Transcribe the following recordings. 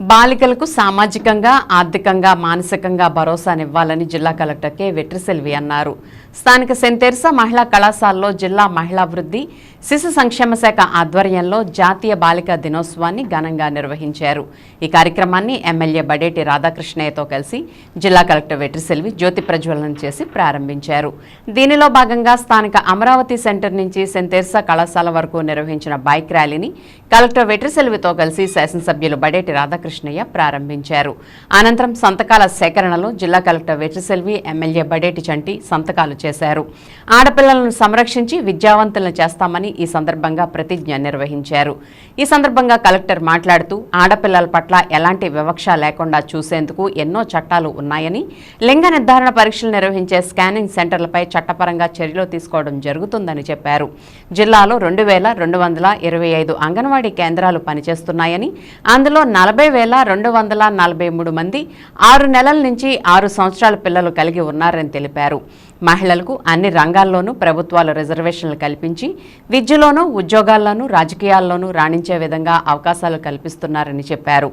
బాలికలకు సామాజికంగా, ఆర్థికంగా, మానసికంగా భరోసానివ్వాలని జిల్లా కలెక్టర్ కె వెట్రిసెల్వి అన్నారు. స్థానిక సెయింట్ తెరెసా మహిళా కళాశాలలో జిల్లా మహిళాభివృద్ధి, శిశు సంక్షేమ శాఖ ఆధ్వర్యంలో జాతీయ బాలికా దినోత్సవాన్ని ఘనంగా నిర్వహించారు. ఈ కార్యక్రమాన్ని ఎమ్మెల్యే బడేటి రాధాకృష్ణయ్యతో కలిసి జిల్లా కలెక్టర్ వెట్రిసెల్వి జ్యోతి ప్రజ్వలన చేసి ప్రారంభించారు. దీనిలో భాగంగా స్థానిక అమరావతి సెంటర్ నుంచి సెయింట్ తెరెసా కళాశాల వరకు నిర్వహించిన బైక్ ర్యాలీని కలెక్టర్ వెట్రిసెల్వితో కలిసి శాసనసభ్యులు బడేటి రాధాకృష్ణయ్య ప్రారంభించారు. అనంతరం సంతకాల సేకరణలో జిల్లా కలెక్టర్ వెట్రిసెల్వి, ఎమ్మెల్యే బడేటి చంటి సంతకాలు చేశారు. ఆడపిల్లలను సంరక్షించి విద్యావంతులను చేస్తామని ఈ సందర్భంగా ప్రతిజ్ఞ నిర్వహించారు. ఈ సందర్భంగా కలెక్టర్ మాట్లాడుతూ ఆడపిల్లల పట్ల ఎలాంటి వివక్ష లేకుండా చూసేందుకు ఎన్నో చట్టాలు ఉన్నాయని, లింగ నిర్ధారణ పరీక్షలు నిర్వహించే స్కానింగ్ సెంటర్లపై చట్టపరంగా చర్యలు తీసుకోవడం జరుగుతుందని చెప్పారు. జిల్లాలో 2225 అంగన్వాడీ కేంద్రాలు పనిచేస్తున్నాయని, అందులో 40,243 మంది 6 నెలల నుంచి 6 సంవత్సరాల పిల్లలు కలిగి ఉన్నారని తెలిపారు. మహిళలకు అన్ని రంగాల్లోనూ ప్రభుత్వాలు రిజర్వేషన్లు కల్పించి విద్యలోనూ, ఉద్యోగాల్లోనూ, రాజకీయాల్లోనూ రాణించే విధంగా అవకాశాలు కల్పిస్తున్నారని చెప్పారు.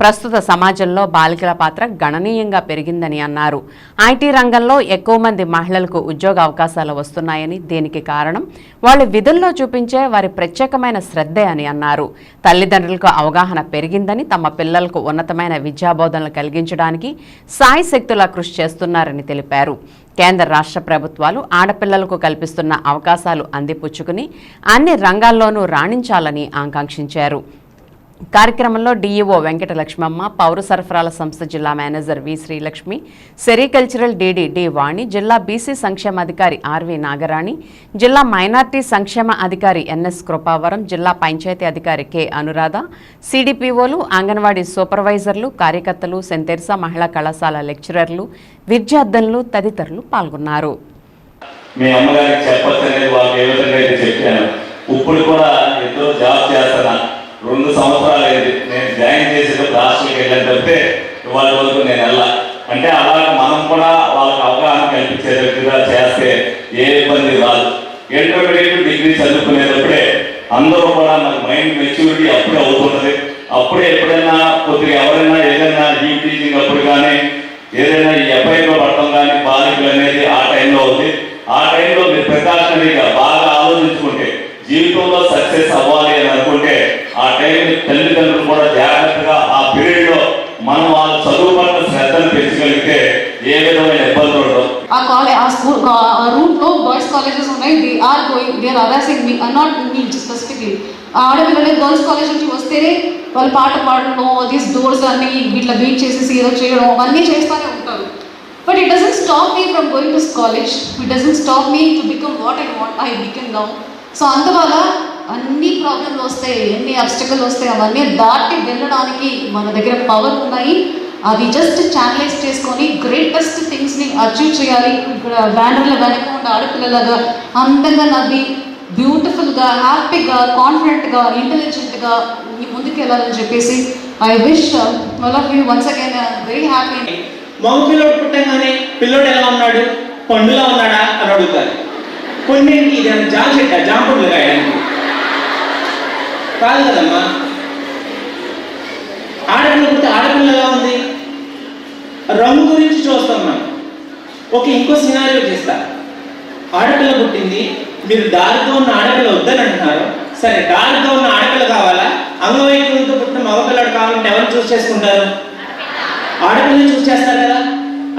ప్రస్తుత సమాజంలో బాలికల పాత్ర గణనీయంగా పెరిగిందని అన్నారు. ఐటీ రంగంలో ఎక్కువ మంది మహిళలకు ఉద్యోగ అవకాశాలు వస్తున్నాయని, దీనికి కారణం వాళ్ళు విధుల్లో చూపించే వారి ప్రత్యేకమైన శ్రద్ధే అని అన్నారు. తల్లిదండ్రులకు అవగాహన పెరిగిందని, తమ పిల్లలకు ఉన్నతమైన విద్యాబోధనలు కలిగించడానికి సాయశక్తులా కృషి చేస్తున్నారని తెలిపారు. కేంద్ర రాష్ట్ర ప్రభుత్వాలు ఆడపిల్లలకు కల్పిస్తున్న అవకాశాలు అందిపుచ్చుకుని అన్ని రంగాల్లోనూ రాణించాలని ఆకాంక్షించారు. కార్యక్రమంలో డీఈఓ వెంకటలక్ష్మమ్మ, పౌర సరఫరాల సంస్థ జిల్లా manager we Srilakshmi, సెరికల్చరల్ DD D వాణి, జిల్లా బీసీ సంక్షేమ అధికారి ఆర్వి నాగరాణి, జిల్లా మైనార్టీ సంక్షేమ అధికారి ఎన్ఎస్ కృపావరం, జిల్లా పంచాయతీ అధికారి కె అనురాధ, సిడిపిఓలు, అంగన్వాడీ సూపర్వైజర్లు, కార్యకర్తలు, సెయింట్ తెరెసా మహిళా కళాశాల లెక్చరర్లు, విద్యార్థులు తదితరులు పాల్గొన్నారు. రెండు సంవత్సరాలు అయింది నేను జాయిన్ చేసేటప్పుడు హాస్టల్కి వెళ్ళేటప్పుడే ఇవాళ వరకు నేను వెళ్ళా. అంటే అలా మనం కూడా వాళ్ళకి అవగాహన కల్పించేటట్టుగా చేస్తే ఏ ఇబ్బంది రాదు. ఇంటర్మీడియట్ డిగ్రీ చదువుకునేటప్పుడే అందరూ కూడా మనకు మైండ్ మెచ్యూరిటీ అప్పుడే అవుతుంటుంది. అప్పుడే ఎప్పుడైనా కొద్దిగా ఎవరైనా ఏదైనా డీప్ టీచింగ్ అప్పుడు కానీ ఏదైనా ఈ ఎఫ్ఐలో పడటం కానీ బాలికలు అనేది ఆ టైంలో అవుతుంది. ఆ టైంలో మీరు ప్రికాషనరీగా బాగా ఆలోచించుకుంటే జీవితంలో సక్సెస్ అవ్వాలి అని అనుకుంటే ఆ టైం తల్లిదండ్రులు కూడా జాగ్రత్తగా ఆ పీరియడ్ లో మనం వాళ్ళ చదువు పట్ల శ్రద్ధను పెంచగలిగితే ఏ విధమైన ఇబ్బందులు ఉండవు. రూట్ లో బాయ్స్ కాలేజెస్ ఉన్నాయి. They are harassing me, not me specifically. ఆడపిల్లలు గర్ల్స్ కాలేజ్ నుంచి వస్తేనే వాళ్ళు పాట పాడడం, దీస్ డోర్స్ అన్ని వీటిలో బీట్ చేసేసి ఏదో చేయడం అవన్నీ చేస్తూనే ఉంటారు. But it doesn't stop me from going to college. It doesn't stop me to become what I become now. So అందువల్ల అన్ని ప్రాబ్లమ్లు వస్తాయి, ఎన్ని అబ్స్టకల్ వస్తాయి, అవన్నీ దాటి వెళ్ళడానికి మన దగ్గర పవర్ ఉన్నాయి. అది జస్ట్ ఛానలైజ్ చేసుకొని గ్రేటెస్ట్ థింగ్స్ని అచీవ్ చేయాలి. ఇక్కడ బ్యానర్ల వెనక ఉన్న ఆడపిల్లలాగా అందంగా నవ్వి బ్యూటిఫుల్గా, హ్యాపీగా, కాన్ఫిడెంట్గా, ఇంటెలిజెంట్గా ముందుకు వెళ్ళాలని చెప్పేసి I wish all of you once again very happy. మగ పిల్లోడు పుట్టంగానే పిల్లోడు ఎలా ఉన్నాడు, పండులా ఉన్నాడా అని అడుగుతారు. కొన్నింటి ఇది జామ చెట్ట, జామ పండ్లు కాయడానికి కాదు కదమ్మా. ఆడపిల్ల పుడితే ఆడపిల్ల ఎలా ఉంది, రంగు గురించి చూస్తాం మనం. ఇంకో సినారియో చేస్తా. ఆడపిల్ల పుట్టింది, మీరు దారితో ఉన్న ఆడపిల్ల వద్దని అంటున్నారు. సరే, దారితో ఉన్న ఆడపిల్ల కావాలా, అంగవైకల్యంతో పుట్టిన మగపిల్లడు కావాలంటే ఎవరు చూస్ చేసుకుంటారు? ఆడపిల్లని చూస్ చేస్తారు కదా.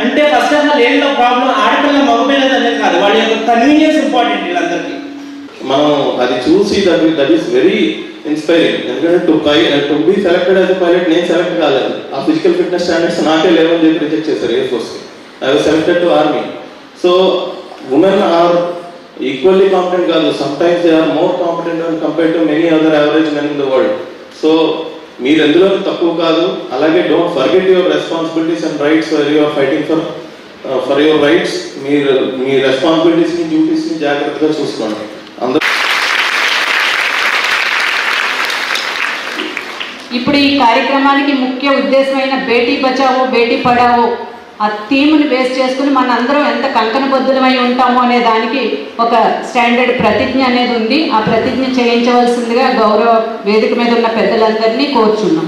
అంటే ఫస్ట్ ఆఫ్ ఆల్ ఏంటో ప్రాబ్లం ఆడపిల్ల మగపిల్లలు అనేది కాదు, వాళ్ళ యొక్క కన్వీనియన్స్ ఇంపార్టెంట్ వీళ్ళందరికీ. మనం అది చూసి దట్ ఈస్ వెరీ ఇన్స్పైరింగ్. ఎందుకంటే to be selected as a pilot నేను సెలెక్ట్ కాలేదు. ఆ ఫిజికల్ ఫిట్నెస్ స్టాండర్డ్స్ నాకే లేవని చెప్పి రిజెక్ట్ చేశారు ఎయిర్ ఫోర్స్కి. I was selected to army. So women are equally competent కాదు, sometimes they are more competent compared to many other average men in the world. So మీరు ఎందులో తక్కువ కాదు. అలాగే don't forget your responsibilities and rights where you are fighting for your rights. మీరు మీ రెస్పాన్సిబిలిటీస్ని, డ్యూటీస్ని జాగ్రత్తగా చూసుకోండి. ఇప్పుడు ఈ కార్యక్రమానికి ముఖ్య ఉద్దేశమైన బేటీ బచావో బేటీ పడావో ఆ థీమ్ని బేస్ చేసుకుని మన అందరం ఎంత కంకణబద్ధులమై ఉంటామో అనే దానికి ఒక స్టాండర్డ్ ప్రతిజ్ఞ అనేది ఉంది. ఆ ప్రతిజ్ఞ చేయించవలసిందిగా గౌరవ వేదిక మీద ఉన్న పెద్దలందరినీ కోరుచున్నాం.